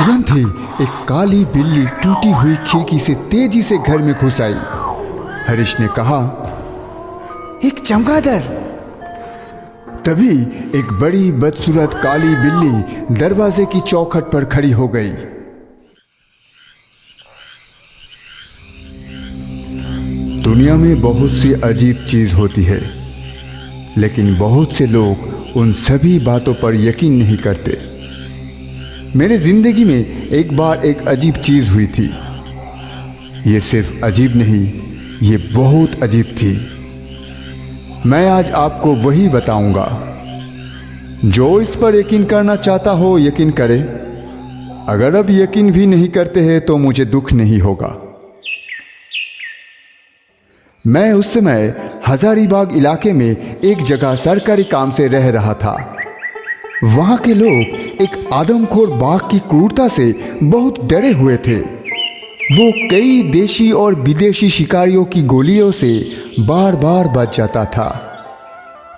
तुरंत ही एक काली बिल्ली टूटी हुई खिड़की से तेजी से घर में घुस आई। हरीश ने कहा, एक चमगादड़। तभी एक बड़ी बदसूरत काली बिल्ली दरवाजे की चौखट पर खड़ी हो गई। दुनिया में बहुत सी अजीब चीज होती है, लेकिन बहुत से लोग उन सभी बातों पर यकीन नहीं करते। मेरे जिंदगी में एक बार एक अजीब चीज हुई थी। ये सिर्फ अजीब नहीं, ये बहुत अजीब थी। मैं आज आपको वही बताऊंगा। जो इस पर यकीन करना चाहता हो यकीन करे। अगर अब यकीन भी नहीं करते हैं तो मुझे दुख नहीं होगा। मैं उस समय हजारीबाग इलाके में एक जगह सरकारी काम से रह रहा था। वहां के लोग एक आदमखोर बाघ की क्रूरता से बहुत डरे हुए थे। वो कई देशी और विदेशी शिकारियों की गोलियों से बार बार बच जाता था।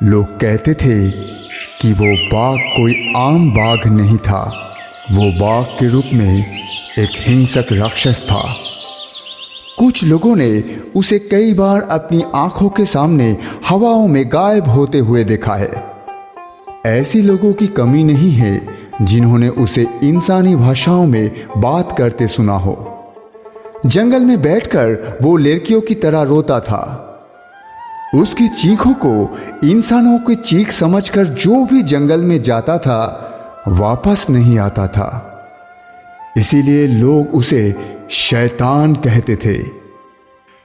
लोग कहते थे कि वो बाघ कोई आम बाघ नहीं था, वो बाघ के रूप में एक हिंसक राक्षस था। कुछ लोगों ने उसे कई बार अपनी आंखों के सामने हवाओं में गायब होते हुए देखा है। ऐसी लोगों की कमी नहीं है जिन्होंने उसे इंसानी भाषाओं में बात करते सुना हो। जंगल में बैठकर वो लड़कियों की तरह रोता था। उसकी चीखों को इंसानों की चीख समझकर जो भी जंगल में जाता था वापस नहीं आता था। इसीलिए लोग उसे शैतान कहते थे।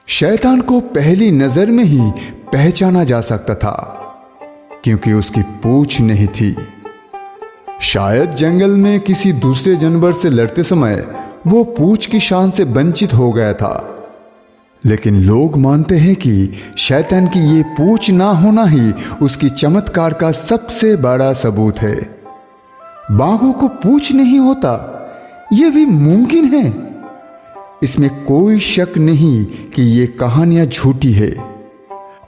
शैतान को पहली नजर में ही पहचाना जा सकता था, क्योंकि उसकी पूंछ नहीं थी। शायद जंगल में किसी दूसरे जानवर से लड़ते समय वो पूंछ की शान से वंचित हो गया था। लेकिन लोग मानते हैं कि शैतान की ये पूंछ ना होना ही उसकी चमत्कार का सबसे बड़ा सबूत है। बाघों को पूंछ नहीं होता, ये भी मुमकिन है। इसमें कोई शक नहीं कि ये कहानियां झूठी है।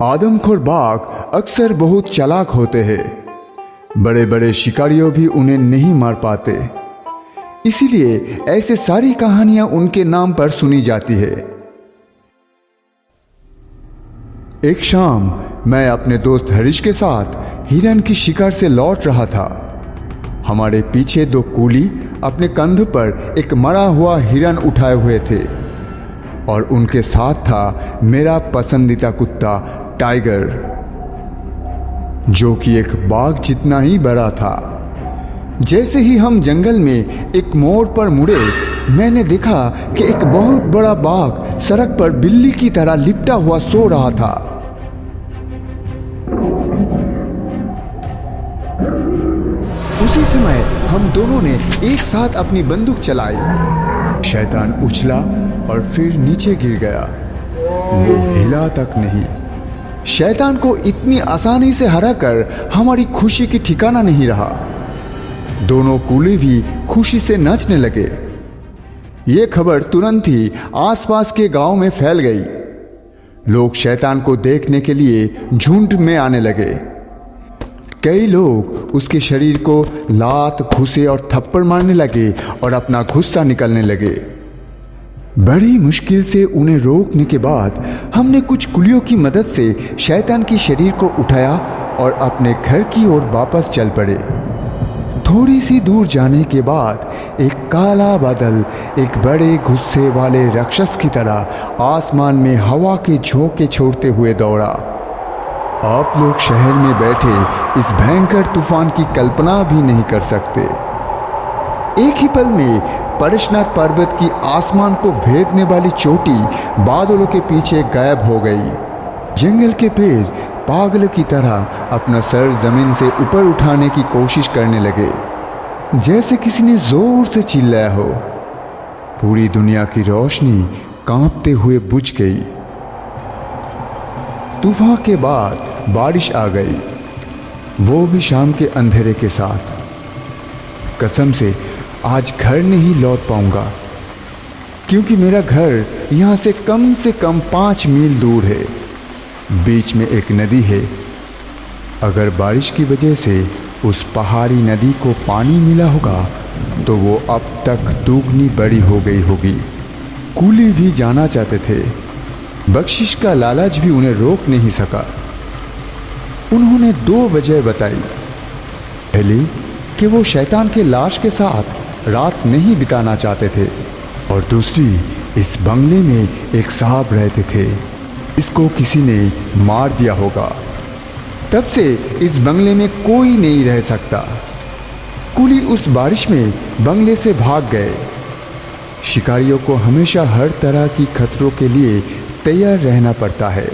आदमखोर बाघ अक्सर बहुत चालाक होते हैं। बड़े बड़े शिकारियों भी उन्हें नहीं मार पाते। इसीलिए ऐसे सारी कहानियां उनके नाम पर सुनी जाती है। एक शाम मैं अपने दोस्त हरीश के साथ हिरन की शिकार से लौट रहा था। हमारे पीछे दो कूली अपने कंध पर एक मरा हुआ हिरन उठाए हुए थे और उनके साथ था मेरा पसंदीदा कुत्ता टाइगर, जो कि एक बाघ जितना ही बड़ा था। जैसे ही हम जंगल में एक मोड़ पर मुड़े, मैंने देखा कि एक बहुत बड़ा बाघ सड़क पर बिल्ली की तरह लिपटा हुआ सो रहा था। उसी समय हम दोनों ने एक साथ अपनी बंदूक चलाई। शैतान उछला और फिर नीचे गिर गया। वो हिला तक नहीं। शैतान को इतनी आसानी से हराकर हमारी खुशी की ठिकाना नहीं रहा। दोनों कूली भी खुशी से नाचने लगे। ये खबर तुरंत ही आसपास के गांव में फैल गई। लोग शैतान को देखने के लिए झुंड में आने लगे। कई लोग उसके शरीर को लात, घुसे और थप्पड़ मारने लगे और अपना गुस्सा निकालने लगे। बड़ी मुश्किल से उन्हें रोकने के बाद हमने कुछ कुलियों की मदद से शैतान की शरीर को उठाया और अपने घर की ओर वापस चल पड़े। थोड़ी सी दूर जाने के बाद एक काला बादल एक बड़े गुस्से वाले राक्षस की तरह आसमान में हवा के झोंके छोड़ते हुए दौड़ा। आप लोग शहर में बैठे इस भयंकर तूफान की कल्पना भी नहीं कर सकते। एक ही पल में पारसनाथ पर्वत की आसमान को भेदने वाली चोटी बादलों के पीछे गायब हो गई। जंगल के पेड़ पागल की तरह अपना सर जमीन से ऊपर उठाने की कोशिश करने लगे, जैसे किसी ने जोर से चिल्लाया हो। पूरी दुनिया की रोशनी कांपते हुए बुझ गई। तूफान के बाद बारिश आ गई, वो भी शाम के अंधेरे के साथ। कसम से आज घर नहीं लौट पाऊंगा, क्योंकि मेरा घर यहाँ से कम 5 मील दूर है। बीच में एक नदी है। अगर बारिश की वजह से उस पहाड़ी नदी को पानी मिला होगा तो वो अब तक दुगनी बड़ी हो गई होगी। कूली भी जाना चाहते थे। बख्शिश का लालच भी उन्हें रोक नहीं सका। उन्होंने 2 वजह बताई। पहली कि वो शैतान के लाश के साथ रात नहीं बिताना चाहते थे, और दूसरी, इस बंगले में एक साहब रहते थे, इसको किसी ने मार दिया होगा। तब से इस बंगले में कोई नहीं रह सकता। कूली उस बारिश में बंगले से भाग गए। शिकारियों को हमेशा हर तरह की खतरों के लिए तैयार रहना पड़ता है।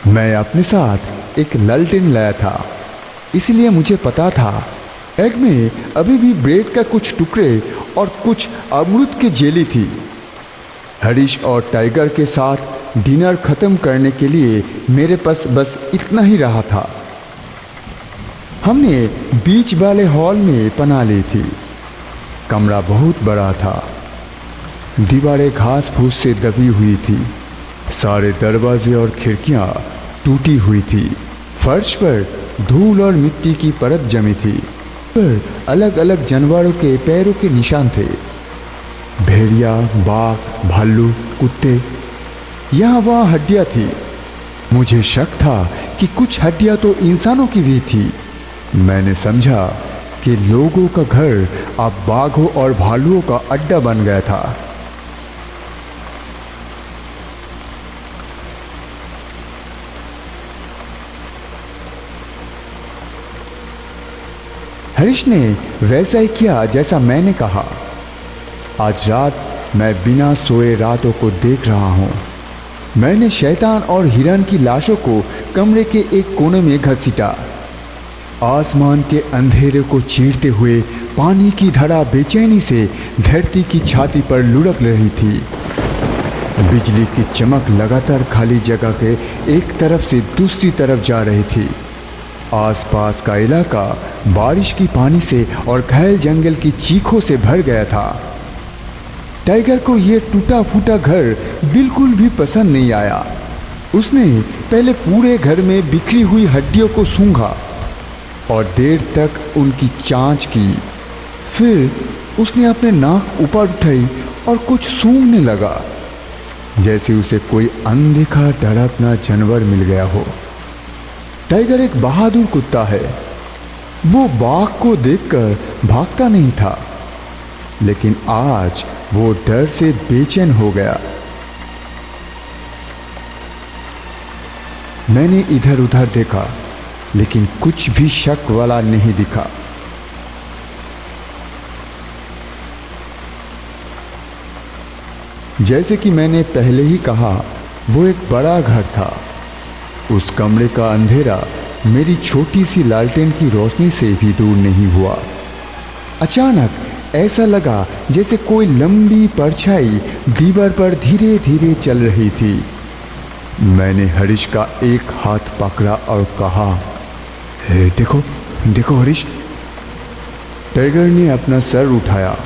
मैं अपने साथ एक लालटेन लाया था, इसलिए मुझे पता था एग में अभी भी ब्रेड का कुछ टुकड़े और कुछ अमरूद की जेली थी। हरीश और टाइगर के साथ डिनर खत्म करने के लिए मेरे पास बस इतना ही रहा था। हमने बीच वाले हॉल में पनाह ली थी। कमरा बहुत बड़ा था। दीवारें घास फूस से दबी हुई थी। सारे दरवाजे और खिड़कियां टूटी हुई थी। फर्श पर धूल और मिट्टी की परत जमी थी। पर अलग अलग जानवरों के पैरों के निशान थे। भेड़िया, बाघ, भालू, कुत्ते, यहाँ वहाँ हड्डियाँ थी। मुझे शक था कि कुछ हड्डियाँ तो इंसानों की भी थी। मैंने समझा कि लोगों का घर अब बाघों और भालुओं का अड्डा बन गया था। हरीश ने वैसा ही किया जैसा मैंने कहा। आज रात मैं बिना सोए रातों को देख रहा हूं। मैंने शैतान और हिरन की लाशों को कमरे के एक कोने में घसीटा। आसमान के अंधेरे को चीरते हुए पानी की धारा बेचैनी से धरती की छाती पर लुढ़क रही थी। बिजली की चमक लगातार खाली जगह के एक तरफ से दूसरी तरफ जा रही थी। आसपास का इलाका बारिश की पानी से और घायल जंगल की चीखों से भर गया था। टाइगर को यह टूटा फूटा घर बिल्कुल भी पसंद नहीं आया। उसने पहले पूरे घर में बिखरी हुई हड्डियों को सूंघा और देर तक उनकी जांच की। फिर उसने अपने नाक ऊपर उठाई और कुछ सूंघने लगा, जैसे उसे कोई अनदेखा डरावना जानवर मिल गया हो। टाइगर एक बहादुर कुत्ता है। वो बाघ को देखकर भागता नहीं था, लेकिन आज वो डर से बेचैन हो गया। मैंने इधर उधर देखा, लेकिन कुछ भी शक वाला नहीं दिखा। जैसे कि मैंने पहले ही कहा, वो एक बड़ा घर था। उस कमरे का अंधेरा मेरी छोटी सी लालटेन की रोशनी से भी दूर नहीं हुआ। अचानक ऐसा लगा जैसे कोई लंबी परछाई दीवार पर धीरे धीरे चल रही थी। मैंने हरीश का एक हाथ पकड़ा और कहा, देखो देखो हरीश। टाइगर ने अपना सर उठाया।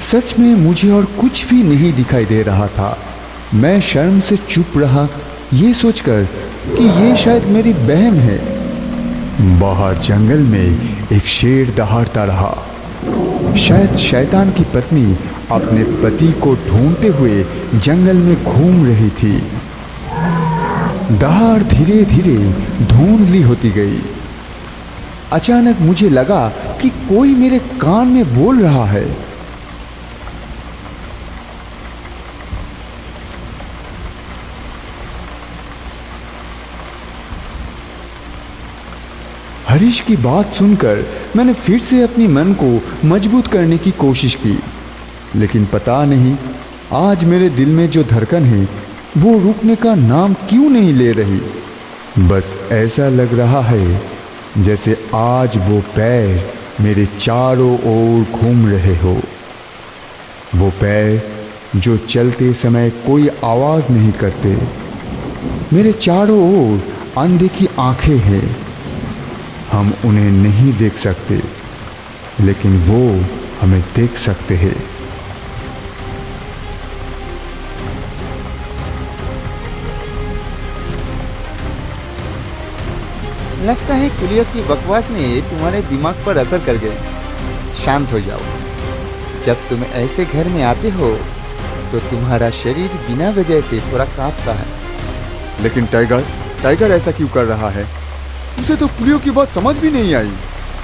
सच में मुझे और कुछ भी नहीं दिखाई दे रहा था। मैं शर्म से चुप रहा, ये सोचकर कि ये शायद मेरी बहन है। बाहर जंगल में एक शेर दहाड़ता रहा। शायद शैतान की पत्नी अपने पति को ढूंढते हुए जंगल में घूम रही थी। दहाड़ धीरे धीरे धुंधली होती गई। अचानक मुझे लगा कि कोई मेरे कान में बोल रहा है। हरीश की बात सुनकर मैंने फिर से अपनी मन को मजबूत करने की कोशिश की, लेकिन पता नहीं आज मेरे दिल में जो धड़कन है वो रुकने का नाम क्यों नहीं ले रही। बस ऐसा लग रहा है जैसे आज वो पैर मेरे चारों ओर घूम रहे हो। वो पैर जो चलते समय कोई आवाज़ नहीं करते, मेरे चारों ओर अनदेखी आंखें हैं। हम उन्हें नहीं देख सकते, लेकिन वो हमें देख सकते हैं। लगता है कुलियों की बकवास ने तुम्हारे दिमाग पर असर कर गए। शांत हो जाओ। जब तुम ऐसे घर में आते हो तो तुम्हारा शरीर बिना वजह से थोड़ा कांपता है। लेकिन टाइगर ऐसा क्यों कर रहा है? उसे तो कुलियों की बात समझ भी नहीं आई।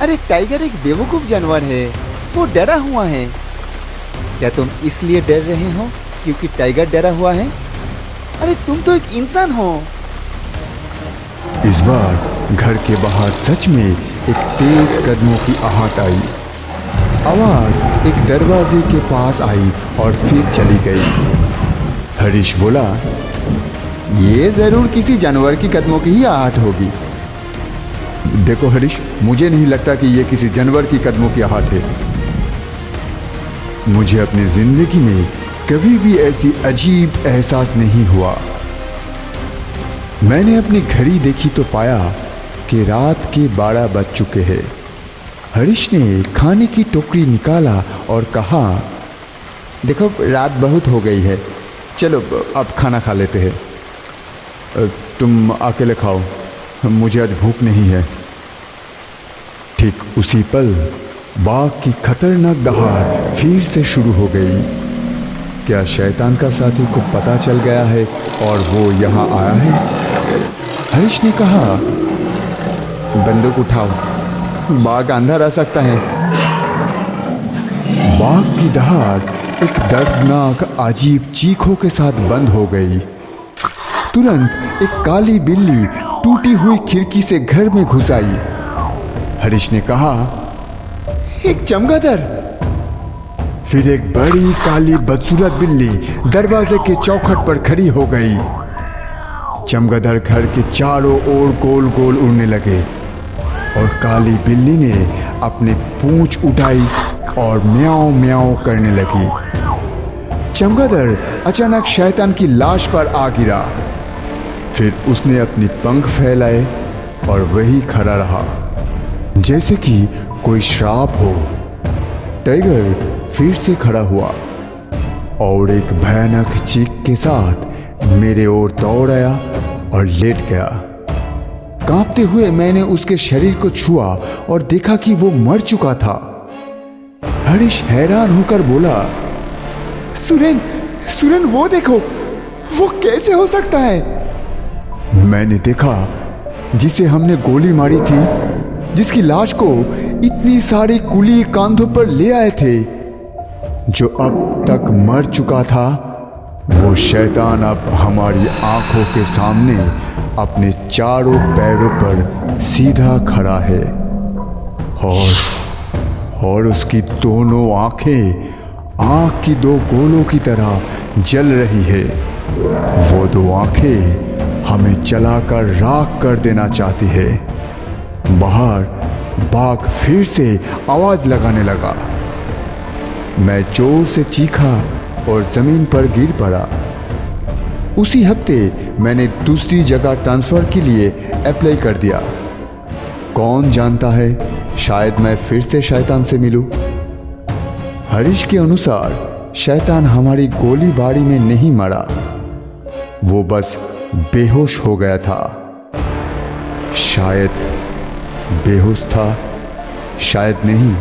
अरे टाइगर एक बेवकूफ जानवर है, वो डरा हुआ है। क्या तुम इसलिए डर रहे हो क्योंकि टाइगर डरा हुआ है? अरे तुम तो एक इंसान हो। इस बार घर के बाहर सच में एक तेज कदमों की आहट आई। आवाज एक दरवाजे के पास आई और फिर चली गई। हरीश बोला, ये जरूर किसी जानवर की कदमों की ही आहट होगी। देखो हरीश, मुझे नहीं लगता कि ये किसी जानवर की कदमों की आहट है। मुझे अपनी जिंदगी में कभी भी ऐसी अजीब एहसास नहीं हुआ। मैंने अपनी घड़ी देखी तो पाया कि रात के 12 बज चुके हैं। हरीश ने खाने की टोकरी निकाला और कहा, देखो रात बहुत हो गई है, चलो अब खाना खा लेते हैं। तुम अकेले खाओ, मुझे आज भूख नहीं है। ठीक उसी पल बाघ की खतरनाक दहाड़ फिर से शुरू हो गई। क्या शैतान का साथी को पता चल गया है और वो यहाँ आया है? हरीश ने कहा, बंदूक उठाओ, बाघ अंधा रह सकता है। बाघ की दहाड़ एक दर्दनाक अजीब चीखों के साथ बंद हो गई। तुरंत एक काली बिल्ली टूटी हुई खिड़की से घर में घुस आई। हरीश ने कहा, एक चमगादड़। फिर एक बड़ी काली बदसूरत बिल्ली दरवाजे के चौखट पर खड़ी हो गई। चमगादड़ घर के चारों ओर गोल गोल उड़ने लगे और काली बिल्ली ने अपनी पूंछ उठाई और म्याऊं म्याऊं करने लगी। चमगादड़ अचानक शैतान की लाश पर आ गिरा। फिर उसने अपनी पंख फैलाए और वही खड़ा रहा, जैसे कि कोई श्राप हो। टाइगर फिर से खड़ा हुआ और एक भयानक चीख के साथ मेरे ओर दौड़ आया और लेट गया। कांपते हुए मैंने उसके शरीर को छुआ और देखा कि वो मर चुका था। हरीश हैरान होकर बोला, सुरेन वो देखो, वो कैसे हो सकता है? मैंने देखा जिसे हमने गोली मारी थी, जिसकी लाश को इतनी सारी कुली कांधों पर ले आए थे, जो अब तक मर चुका था। वो शैतान अब हमारी आंखों के सामने अपने चारों पैरों पर सीधा खड़ा है और उसकी दोनों आंखें आंख की दो गोलों की तरह जल रही है। वो दो आंखें हमें जलाकर राख कर देना चाहती है। बाहर बाघ फिर से आवाज लगाने लगा। मैं जोर से चीखा और जमीन पर गिर पड़ा। उसी हफ्ते मैंने दूसरी जगह ट्रांसफर के लिए अप्लाई कर दिया। कौन जानता है, शायद मैं फिर से शैतान से मिलूं। हरीश के अनुसार शैतान हमारी गोलीबारी में नहीं मरा, वो बस बेहोश हो गया था। शायद बेहोश था, शायद नहीं।